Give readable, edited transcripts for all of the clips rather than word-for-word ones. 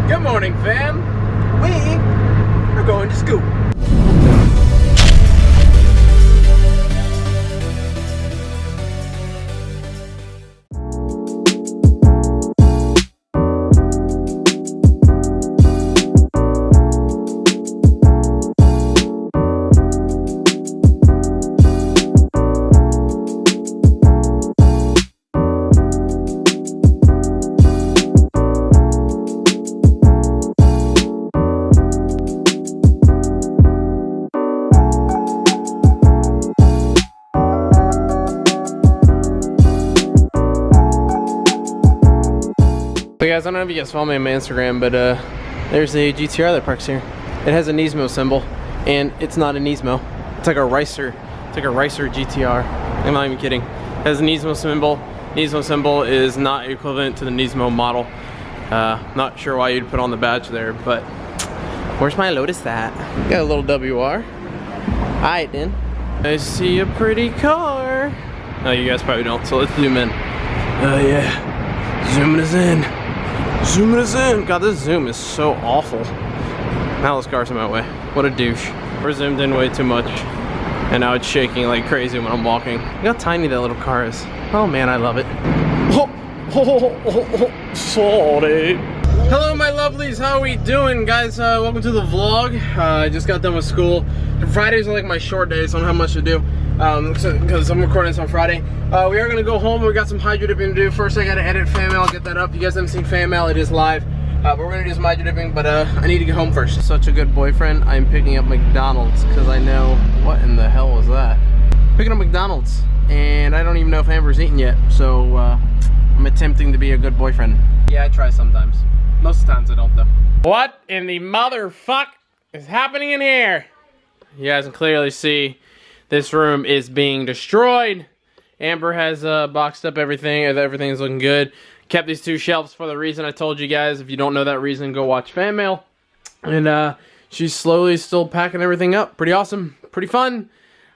Good morning, fam. We are going to school. So guys, I don't know if you guys follow me on my Instagram, but there's a GTR that parks here. It has a Nismo symbol, and it's not a Nismo. It's like a Ricer. It's like a Ricer GTR. I'm not even kidding. It has a Nismo symbol. Nismo symbol is not equivalent to the Nismo model. Not sure why you'd put on the badge there, but where's my Lotus at? Got a little WR. Alright then. I see a pretty car. Oh, you guys probably don't, so let's zoom in. Oh yeah. Zooming us in. Zooming us in. God, this zoom is so awful. Now this car's in my way. What a douche. We're zoomed in way too much. And now it's shaking like crazy when I'm walking. Look how tiny that little car is. Oh man, I love it. Sorry. Hello my lovelies, how are we doing? Guys, welcome to the vlog. I just got done with school. Fridays are like my short days, so I don't have much to do. Because I'm recording this on Friday. We are gonna go home. We got some hydro dipping to do. First I gotta edit FanMail, I'll get that up. You guys haven't seen FanMail, it is live. But we're gonna do some hydro dipping, but I need to get home first. Such a good boyfriend, I'm picking up McDonald's because I know, what in the hell was that? Picking up McDonald's, and I don't even know if Amber's eaten yet, so I'm attempting to be a good boyfriend. Yeah, I try sometimes. Most of the times I don't though. What in the motherfuck is happening in here? You guys can clearly see this room is being destroyed. Amber has boxed up everything. Everything's looking good. Kept these two shelves for the reason I told you guys. If you don't know that reason, go watch FanMail. And she's slowly still packing everything up. Pretty awesome. Pretty fun.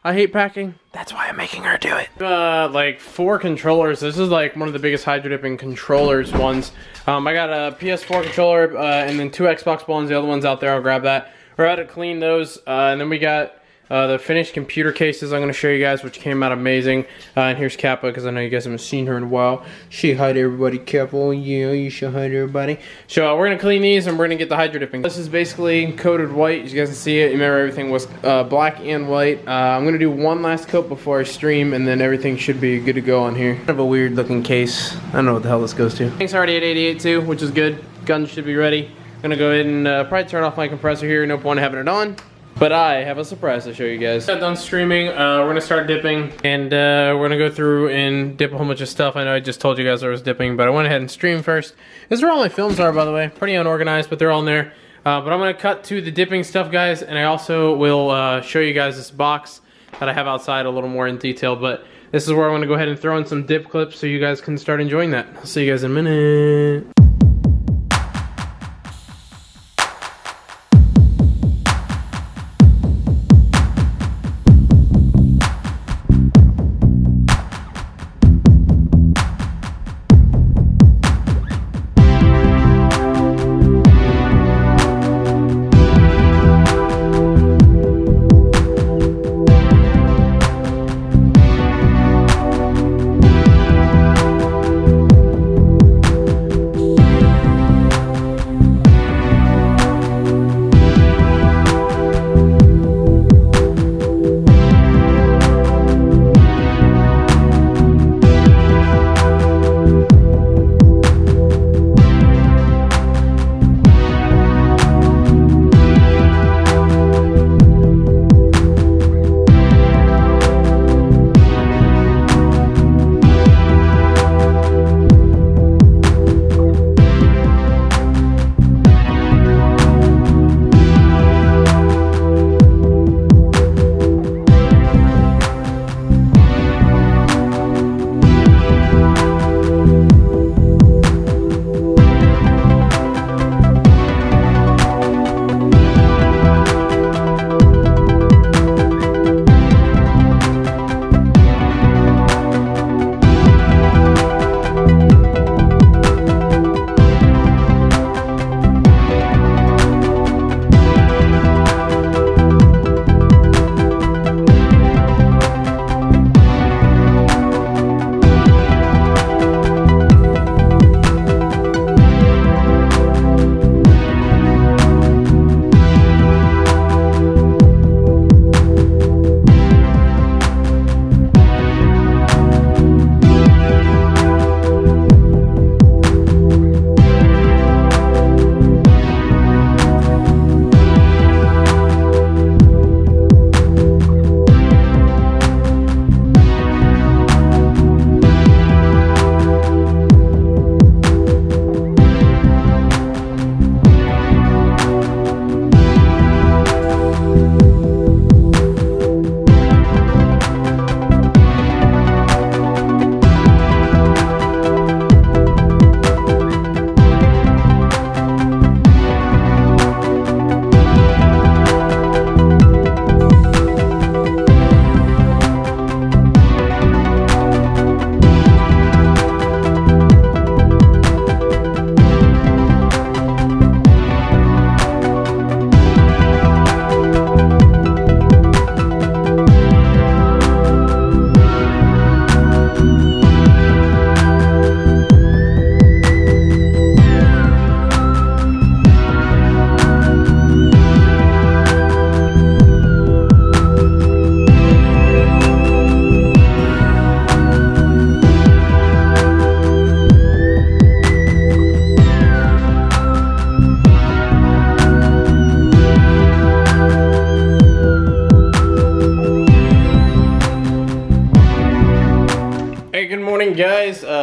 I hate packing. That's why I'm making her do it. Like 4 controllers. This is like one of the biggest hydro dipping controllers ones. I got a PS4 controller and then 2 Xbox ones. The other one's out there. I'll grab that. We're about to clean those. And then we got the finished computer cases I'm going to show you guys, which came out amazing. And here's Kappa, because I know you guys haven't seen her in a while. She hide everybody, Kappa. Yeah, you should hide everybody. So we're going to clean these, and we're going to get the hydro dipping. This is basically coated white. As you guys can see it. Remember, everything was black and white. I'm going to do one last coat before I stream, and then everything should be good to go on here. Kind of a weird looking case. I don't know what the hell this goes to. Tank's already at 88 too, which is good. Gun should be ready. I'm going to go ahead and probably turn off my compressor here. No point having it on. But I have a surprise to show you guys. Got done streaming, we're gonna start dipping, and we're gonna go through and dip a whole bunch of stuff. I know I just told you guys I was dipping, but I went ahead and streamed first. This is where all my films are, by the way. Pretty unorganized, but they're all in there. But I'm gonna cut to the dipping stuff, guys, and I also will show you guys this box that I have outside a little more in detail. But this is where I'm gonna go ahead and throw in some dip clips so you guys can start enjoying that. I'll see you guys in a minute.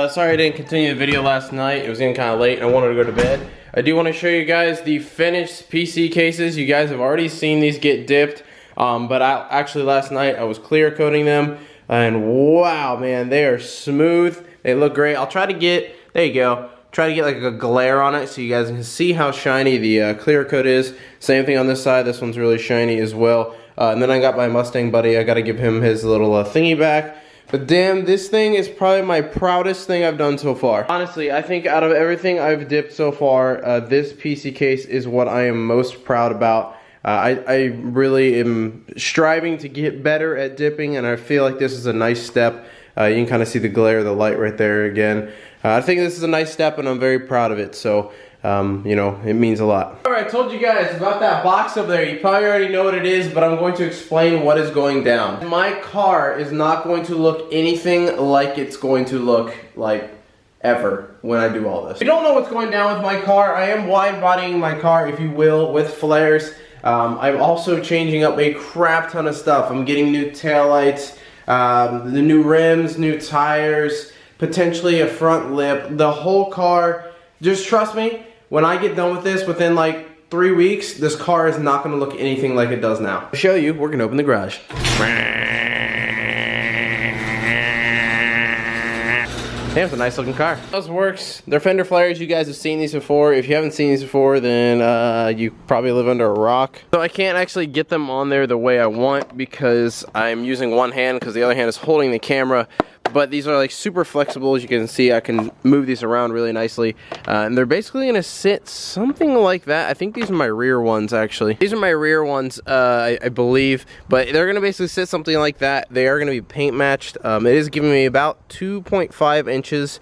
sorry I didn't continue the video last night. It was getting kind of late and I wanted to go to bed. I do want to show you guys the finished PC cases. You guys have already seen these get dipped, but actually last night I was clear coating them, and wow, man, they are smooth. They look great. I'll try to get, there you go, try to get like a glare on it so you guys can see how shiny the clear coat is. Same thing on this side. This one's really shiny as well. And then I got my Mustang buddy. I got to give him his little thingy back. But damn, this thing is probably my proudest thing I've done so far. Honestly, I think out of everything I've dipped so far, this PC case is what I am most proud about. I really am striving to get better at dipping, and I feel like this is a nice step. You can kind of see the glare of the light right there again. I think this is a nice step, and I'm very proud of it. So, you know, it means a lot. Alright, I told you guys about that box over there. You probably already know what it is, but I'm going to explain what is going down. My car is not going to look anything like it's going to look like ever when I do all this. If you don't know what's going down with my car, I am wide bodying my car, if you will, with flares. I'm also changing up a crap ton of stuff. I'm getting new taillights, the new rims, new tires, potentially a front lip, the whole car. Just trust me, when I get done with this within like 3 weeks, this car is not going to look anything like it does now. To show you, we're going to open the garage. Damn, it's a nice looking car. This works. They're fender flares. You guys have seen these before. If you haven't seen these before, then you probably live under a rock. So I can't actually get them on there the way I want because I'm using one hand because the other hand is holding the camera. But these are like super flexible. As you can see, I can move these around really nicely. And they're basically gonna sit something like that. I think these are my rear ones, actually. These are my rear ones, I believe. But they're gonna basically sit something like that. They are gonna be paint matched. It is giving me about 2.5 inches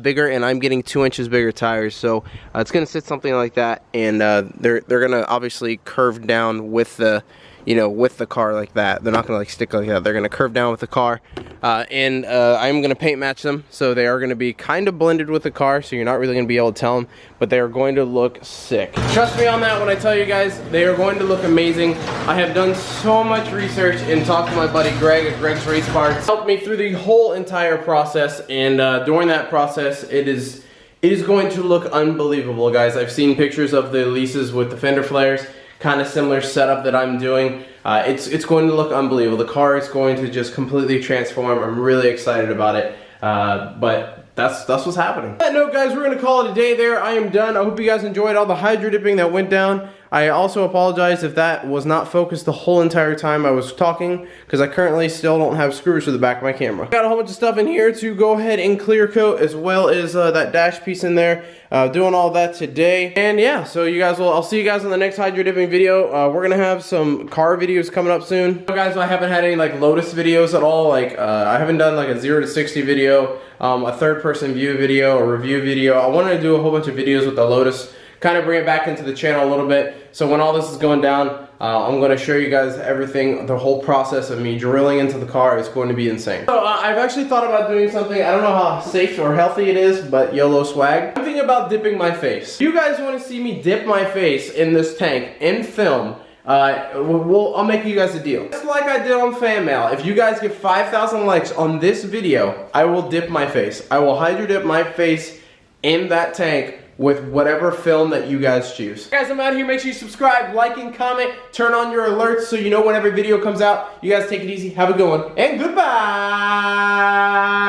bigger, and I'm getting 2 inches bigger tires. So it's gonna sit something like that, and they're gonna obviously curve down with the, you know, with the car like that. They're not gonna like stick like that. They're gonna curve down with the car, and I'm gonna paint match them, so they are gonna be kind of blended with the car, so you're not really gonna be able to tell them, but they are going to look sick. Trust me on that when I tell you guys, they are going to look amazing. I have done so much research and talked to my buddy Greg at Greg's Race Parts. Helped me through the whole entire process, and during that process, it is going to look unbelievable, guys. I've seen pictures of the Elises with the fender flares. Kind of similar setup that I'm doing. It's going to look unbelievable. The car is going to just completely transform. I'm really excited about it. But that's what's happening. On that note, guys, we're gonna call it a day there. I am done. I hope you guys enjoyed all the hydro dipping that went down. I also apologize if that was not focused the whole entire time I was talking, because I currently still don't have screws for the back of my camera. Got a whole bunch of stuff in here to go ahead and clear coat, as well as that dash piece in there. Doing all that today. And yeah, so you guys will, I'll see you guys in the next hydro dipping video. We're gonna have some car videos coming up soon. So guys, I haven't had any like Lotus videos at all. Like I haven't done like a 0 to 60 video, a third person view video, a review video. I wanted to do a whole bunch of videos with the Lotus, kind of bring it back into the channel a little bit. So when all this is going down, I'm going to show you guys everything, the whole process of me drilling into the car is going to be insane. So I've actually thought about doing something, I don't know how safe or healthy it is, but YOLO swag. I'm thinking about dipping my face. If you guys want to see me dip my face in this tank in film, I'll make you guys a deal. Just like I did on FanMail, if you guys get 5,000 likes on this video, I will dip my face. I will hydro dip my face in that tank with whatever film that you guys choose. Guys, I'm out of here. Make sure you subscribe, like, and comment. Turn on your alerts so you know when every video comes out. You guys take it easy. Have a good one. And goodbye!